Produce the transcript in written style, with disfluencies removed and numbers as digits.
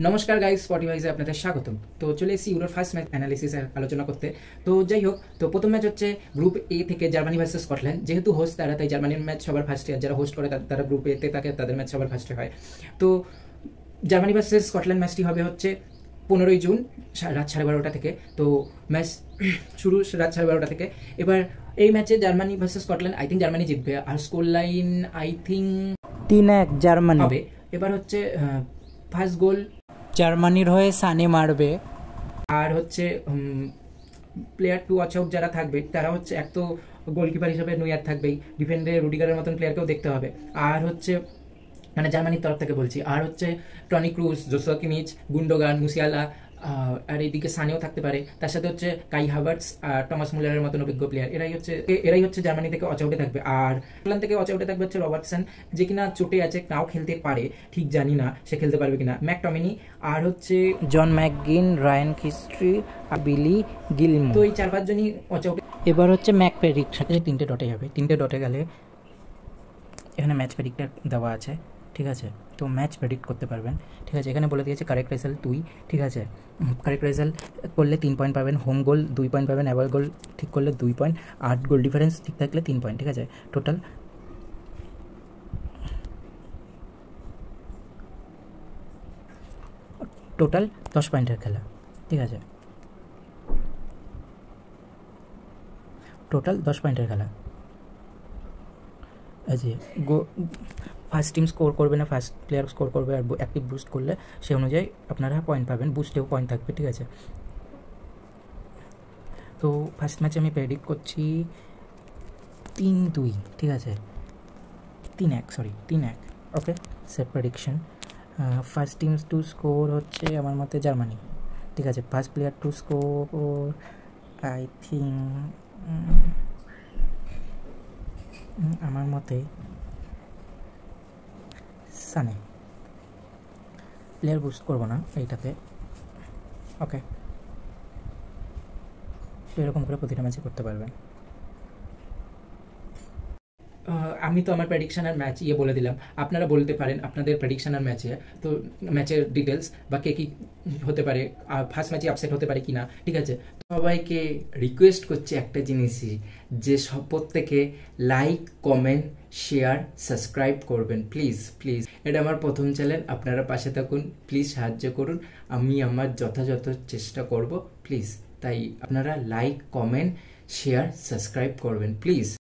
নমস্কার গাইস, স্পটিফাইজে আপনাদের স্বাগতম। তো চলে এসেছি ইউরোর ফার্স্ট ম্যাচ অ্যানালিসিসের আলোচনা করতে। তো যাই হোক, তো প্রথম ম্যাচ হচ্ছে গ্রুপ এ থেকে জার্মানি ভার্সেস স্কটল্যান্ড। যেহেতু হোস্ট তারা, তাই জার্মানির ম্যাচ সবার ফার্স্টে, আর যারা হোস্ট করে তারা গ্রুপ এতে থাকে, তাদের ম্যাচ সবার ফার্স্টে হয়। তো জার্মানি ভার্সেস স্কটল্যান্ড ম্যাচটি হবে হচ্ছে 15ই জুন রাত 12:30 থেকে। তো ম্যাচ শুরু রাত 12:30 থেকে। এবার এই ম্যাচে Germany versus Scotland, I think Germany জিতবে, আর score line I think 3-1 Germany হবে। এবার হচ্ছে ফার্স্ট গোল জার্মানির হয়ে সানে মারবে। আর হচ্ছে প্লেয়ার টু ওয়াচ আউট যারা থাকবে তারা হচ্ছে, এক তো গোলকিপার হিসেবে নুয়ার থাকবেই, ডিফেন্ডে রুডিগারের মতন প্লেয়ারকেও দেখতে হবে। আর হচ্ছে মানে জার্মানির তরফ থেকে বলছি, আর হচ্ছে Toni Kroos, Joshua Kimmich, Gundogan, Musiala, আর এইদিকে সানেও থাকতে পারে। তার সাথে হচ্ছে কাই হাভার্টস আর টমাস মুলারের মতন অভিজ্ঞ প্লেয়ার। এরাই হচ্ছে জার্মানি থেকে ওয়াচ আউটে থাকবে। আর ইংল্যান্ড থেকে ওয়াচ আউটে থাকবে হচ্ছে রবার্টসন, যে কিনা চোটে আছে, নাও খেলতে পারে, ঠিক জানি না সে খেলতে পারবে কিনা। ম্যাকটমিনি, আর হচ্ছে জন ম্যাকগিন, রায়ান খিস্ট্রি, বিলি গিলমো। তো এই 4-5 জনই ওয়াচ আউটে। এবার হচ্ছে ম্যাচ প্রেডিকশন। 3টে ডটে যাবে, 3টে ডটে গেলে এখানে ম্যাচ প্রেডিক্টার দেওয়া আছে, ঠিক আছে। তো ম্যাচ প্রেডিক্ট করতে পারবেন, ঠিক আছে। এখানে বলে দিয়েছে কারেক্ট রেজাল্ট 2, ঠিক আছে। কারেক্ট রেজাল্ট করলে 3 পয়েন্ট পাবেন, হোম গোল 2 পয়েন্ট পাবেন, অ্যাওয়ে গোল ঠিক করলে 2 পয়েন্ট, আর গোল ডিফারেন্স ঠিক থাকলে 3 পয়েন্ট, ঠিক আছে। টোটাল 10 পয়েন্টের খেলা, ঠিক আছে। টোটাল 10 পয়েন্টের খেলা। যে ফার্স্ট টিম স্কোর করবে না, ফার্স্ট প্লেয়ার স্কোর করবে, আর অ্যাক্টিভ বুস্ট করলে সে অনুযায়ী আপনারা পয়েন্ট পাবেন, বুস্টেও পয়েন্ট থাকবে, ঠিক আছে। তো ফার্স্ট ম্যাচে আমি প্রেডিক্ট করছি 3-2, ঠিক আছে। 3-1, okay. Set prediction. First team to score হচ্ছে আমার মতে জার্মানি, ঠিক আছে। First player to score I think আমার মতে সানে। প্লেয়ার বুস্ট করবো না এইটাতে, ওকে। এরকম করে প্রতিটা ম্যাচে করতে পারবেন। আমি তো আমার প্রেডিকশন আর ম্যাচ বলে দিলাম, আপনারা বলতে পারেন আপনাদের প্রেডিকশন আর ম্যাচে, তো ম্যাচের ডিটেলস বা কে কী হতে পারে, আর ফার্স্ট ম্যাচে আপসেট হতে পারে কি না, ঠিক আছে। সবাইকে রিকোয়েস্ট করছি একটা জিনিসই, যে সব প্রত্যেকে লাইক, কমেন্ট, শেয়ার, সাবস্ক্রাইব করবেন, প্লিজ প্লিজ। এটা আমার প্রথম চ্যানেল, আপনারা পাশে থাকুন, প্লিজ সাহায্য করুন, আমি আমার যথাযথ চেষ্টা করব, প্লিজ। তাই আপনারা লাইক, কমেন্ট, শেয়ার, সাবস্ক্রাইব করবেন, প্লিজ।